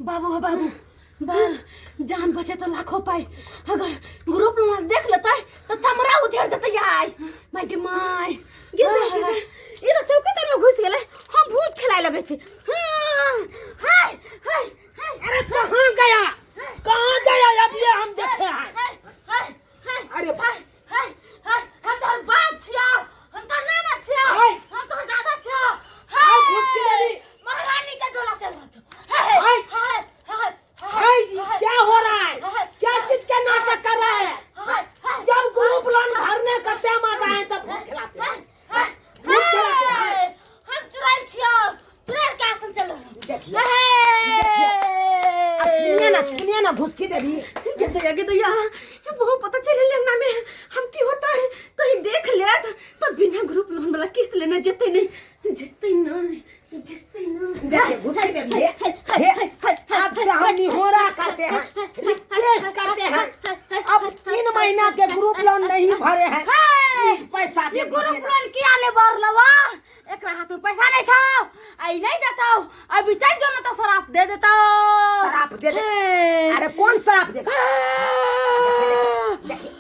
बाबू हो बाबू जान बचे तो लाखों पाए। अगर ग्रुप में देख लेता है तो चमड़ा उधेड़ देते यार। माय माय ये तो चौकीदार में घुस गेले। हम भूत खेलाए लगे छे। हाय हाय अरे कहां गया अब ये हम देखे हैं। अरे हाय हाय हम तो बाप छिया, हम तो नाना छिया, हम तो दादा छिया। हाय घुस के देवी महारानी का डोला चल रहा था। हाय क्या हो रहा है? क्या चीज का नाटक कर रहा है? जब ग्रुप लोन भरने का टाइम आता है तब भूत खिलाते हैं। हम चुराइल छिया, चुराइल का आसन चल रहा है। देखिए सुनिए ना घुस के देवी गिदया ये बहुत पता चले लेना में हम की होता है कहीं देख ले तो बिना ग्रुप लोन वाला किस्त लेने जेते नहीं। देखिए घुस के देवी अब हम निहोरा करते हैं, रिक्वेस्ट करते हैं। अब 3 महीना के ग्रुप लोन नहीं भरे हैं, पैसा दे ये ग्रुप लोन किया ले भर लवा। एकरा हाथ में पैसा नहीं छाओ, आई नहीं जाता अभी चल जो ना तो शराब दे देता। शराब दे दे। अरे कौन शराब देगा? देखिए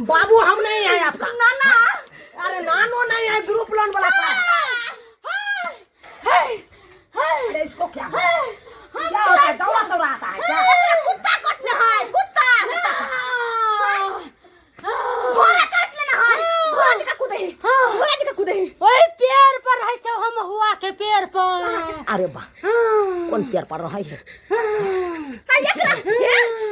बाबू हम नहीं है आपका नाना। अरे नानो नहीं है, ग्रुप लोन वाला अरे इसको क्या क्या होता है? दौड़ा आता है क्या? कुत्ता काटना है, कुत्ता घोड़ा काट लेना है। घोड़ा जी का कूदे ओए पेड़ पर है छौ हम हुआ के पेड़ पर। अरे वाह कौन पेड़ पर रहा है?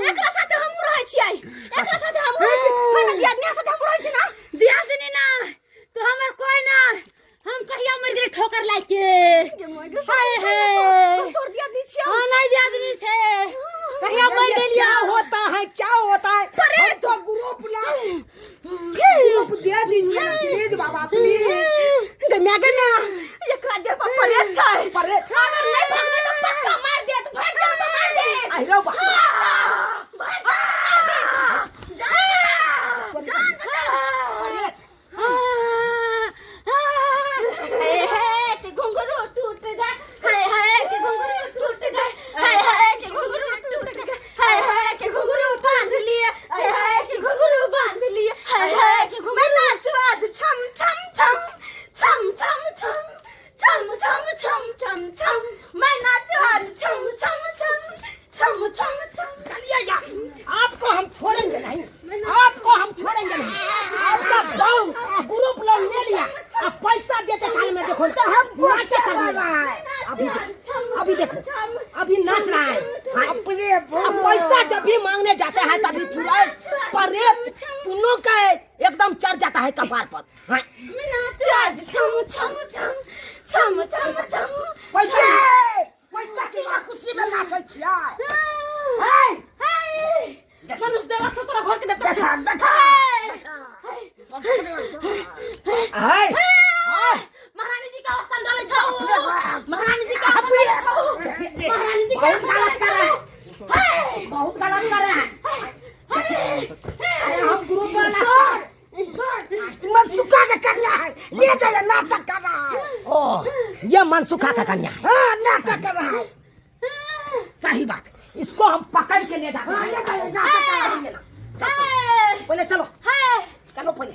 एकरा साथे हम रहै छियै, एकरा साथे हम रहै छी। हमरा दियादनी साथे हम रहै छी ना। दियादनी ना तो हमर कोई ना, हम कहिया मर गेल ठोकर लाके। हाय तोर दियादनी छियै? हां नहीं दियादनी छे, कहिया मर गेलिया। क्या होता है? अरे तो ग्रुप दे दीजिए प्लीज बाबा प्लीज। गन्ना एकरा दे पर परेत छै। परेत अगर नहीं भागने तो पक्का मार दे, तो भाग जा तो मार दे। आई रो बाबा आपको हम छोड़ेंगे नहीं, आपका गाँव ग्रुप लोन ले लिया, अब पैसा देते काल में देखो अभी देखो अभी नाच रहा है। अब पैसा जब भी मांगने जाते हैं तभी तुरंत परेत दोनों का एकदम चढ़ जाता है कपार पर। पैसा की खुशी में नाचै छियै। मनुष्य देवा तो तोरा घर के देखा महारानी जी का आसन डाले छौ। महारानी जी का आसन डाले छौ। महारानी जी बहुत गलत कर रहे हैं, बहुत गलत कर रहे हैं। अरे हम ग्रुप में मनसुखा का कन्या है, ले जाइए नाटक कर रहा है। ओह ये मनसुखा का कन्या है। हाँ नाटक कर रहा है, सही बात। इसको हम पकड़ के ले जाते हैं। पहले चलो चलो पहले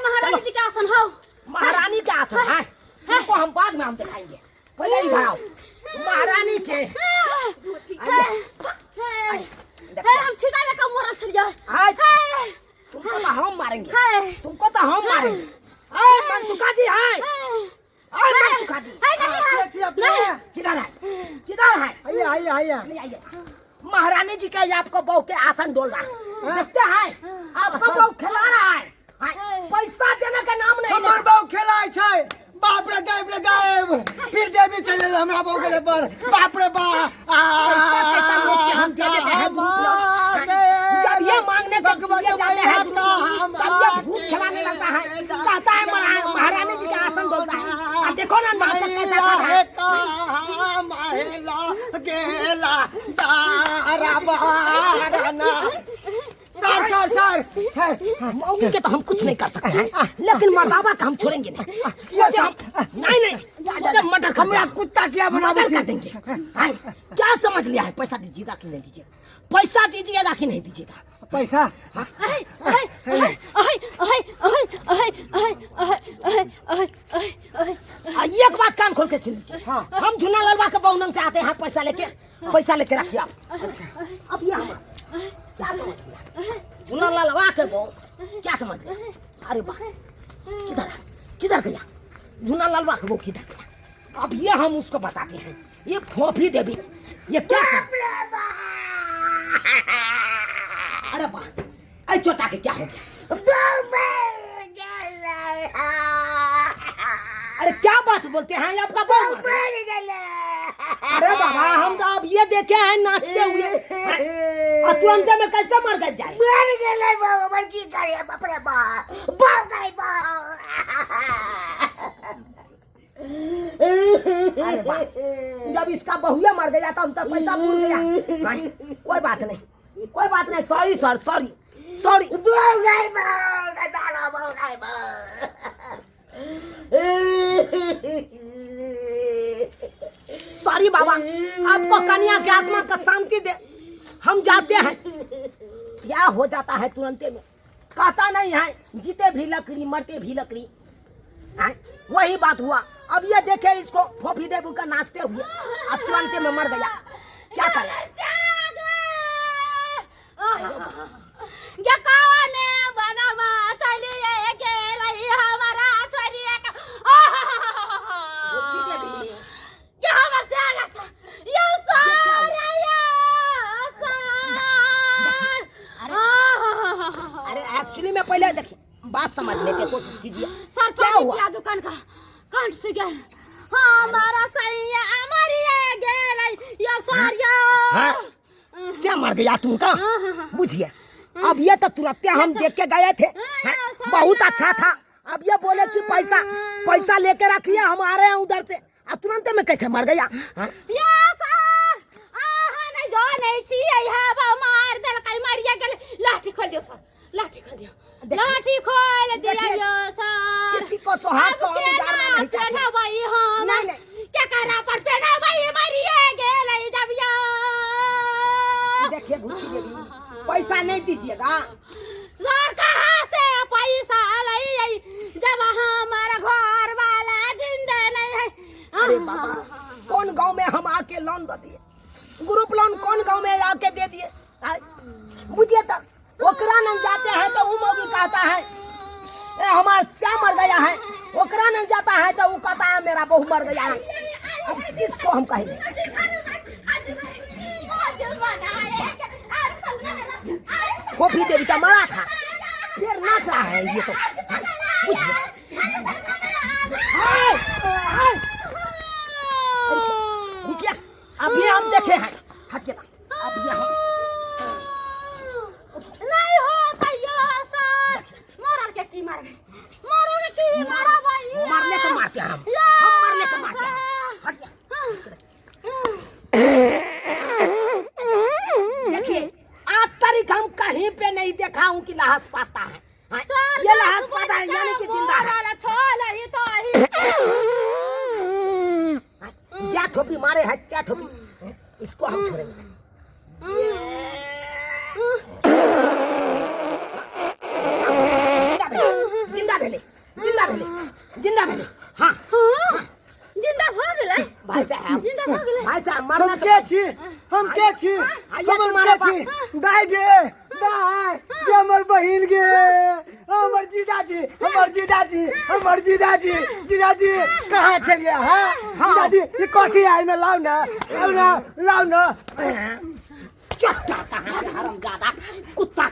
महारानी जी का आसन हो। महारानी का आसन है, इनको हम बाद में हम दिखाएंगे। पहले इधर आओ महारानी के हम छिका लेकर मोरल छलिया आज तुमको तो हम मारेंगे तुमको तो हम मारेंगे मनसुखा जी है मनसुखा जी किधर है आइए आइए आइए आइए महारानी जी का ये आपको बहू के आसन डोल रहा है देखते हैं आपको बहू खिला रहा है पैसा देने का नाम नहीं हमर बहू खेलाय छै बाप रे गायब फिर देवी चले हमरा बहू के पर बाप रे पैसा कैसा लोग के हम दे देते हैं ग्रुप लोग जब ये मांगने को दिए जाते हैं तब ये भूत खिलाने लगता है कहता है महारानी जी का आसन डोलता है देखो ना नाटक कैसा कर रहा है माहेला गेला दाराबारना सर मौसी के तो हम कुछ नहीं कर सकते हैं लेकिन मर्दावा का हम छोड़ेंगे नहीं नहीं मर्डर हमरा कुत्ता क्या बनावे कर देंगे क्या समझ लिया है पैसा दीजिएगा कि नहीं दीजिएगा पैसा दीजिएगा कि नहीं दीजिएगा पैसा एक बात कान खोल के सुन लीजिए हम झुना ललवा के बहुनंग से आते हैं पैसा लेके रखिए आप अब ये हम क्या समझ लिया झुना ललवा के बहु क्या समझ लिया अरे वाह किधर गया झुना ललवा के बहु किधर गया अब ये हम उसको बताते हैं ये फोफी देवी ये क्या अरे वाह ऐ छोटा के क्या हो गया अरे क्या बात बोलते हैं आपका बहू अरे बाबा हम तो अब ये देखे हैं नाचते हुए और तुरंत में कैसे मर गए जाए अरे वाह, जब इसका बहुया मर गया तो हम तो पैसा भूल गया कोई बात नहीं सॉरी सॉरी सॉरी बाबा आपको कन्या की आत्मा का शांति दे हम जाते हैं क्या हो जाता है तुरंते में कहता नहीं है जीते भी लकड़ी मरते भी लकड़ी वही बात हुआ अब ये देखे इसको फोफी देवी का नाचते हुए अब तुरंते में मर गया क्या करें एक्चुअली में पहले देखिए बात समझने की कोशिश कीजिए सर क्या हुआ क्या दुकान का कंठ से गया हमारा सैया हमारी गेल या सारिया से मर गया तुमका बुझिए अब ये तो तुरंत हम देख के गए थे बहुत अच्छा था अब ये बोले कि पैसा लेके रखिए हम आ रहे हैं उधर से अब तुरंत में कैसे मर गया लाठी खोल दियो सर लाठी खोल दियो किसी को सुहाग को हम उजाड़ना नहीं चाहते भाई हम क्या करा पर पेड़ा भाई मरिए गेल जब या देखिए घुसी देवी पैसा नहीं दीजिएगा सर कहाँ से पैसा लाई जब हमारा घर वाला जिंदा नहीं है अरे बाबा कौन गांव में हम आके लोन दे दिए ग्रुप लोन कौन गांव में आके दे दिए बुझिए तब ओकरा नहीं जाते हैं तो वो भी कहता है हमारा क्या मर गया है ओकरा नहीं जाता है तो वो कहता है मेरा बहू मर गया है अब किसको हम कहेंगे फोफी देवी का मरा था फिर नाच रहा है ये तो रुकिए अभी हम देखे हैं हटिए अब ये हम नहीं हो सैया सर मरल के की मारबे मरल के की मारा भाई मारने को मारते हैं हम मरने को मारते हैं हटिए देखिए आज तारीख हम कहीं पे नहीं देखा हूँ कि लाश पाता है ये लाश पाता है यानी कि जिंदा है क्या थोपी मारे है क्या थोपी इसको हम छोड़ेंगे जिंदा भेले हाँ जिंदा हो गेलै मारना के छी हम के छी हम के छी दाई गे दाई ये हमर बहिन गे हमर जीजाजी जीजाजी कहाँ चलिए हाँ जीजाजी ये कथी आई में लाओ ना चट्टा कहाँ हरामजादा कुत्ता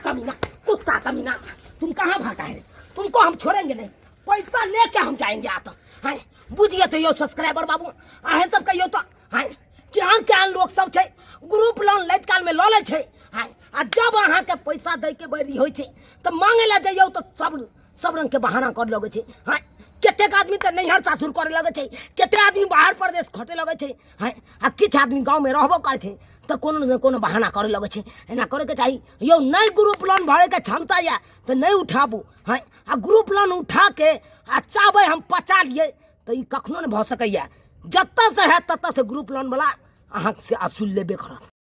कमीना तुम कहाँ भागा है तुमको हम छोड़ेंगे नहीं पैसा लेके हम जाएंगे आता हाय बुझिए तो यो सब्सक्राइबर बाबू आहे सब कहियो तो हाय केहन लोग सब छै ग्रुप लोन लैत काल में लऽ लै छै हाय आ जब अहाँ के पैसा दै के बेरी होइ छै तो मांगे ला जइयो तो सब रंग के बहाना कर लगे छै हाय केतेक आदमी तो नैहर सासुर करे लगे छै केते आदमी बाहर प्रदेश खटे लगे छै हाय आ किछ आदमी गांव में रहबो करे छै तो कोनो न कोनो बहाना करे लगे छै एना करे के चाही यो नहीं ग्रुप लोन भरे के क्षमता या तो नहीं उठाबू हाय आ ग्रुप लोन उठा के आ चाहबे हम पचा लिए तो ई कखनो नहीं भ सकैया जत्ता से है तत्ता से ग्रुप लोन वाला अहाँ से असूल लेबे करत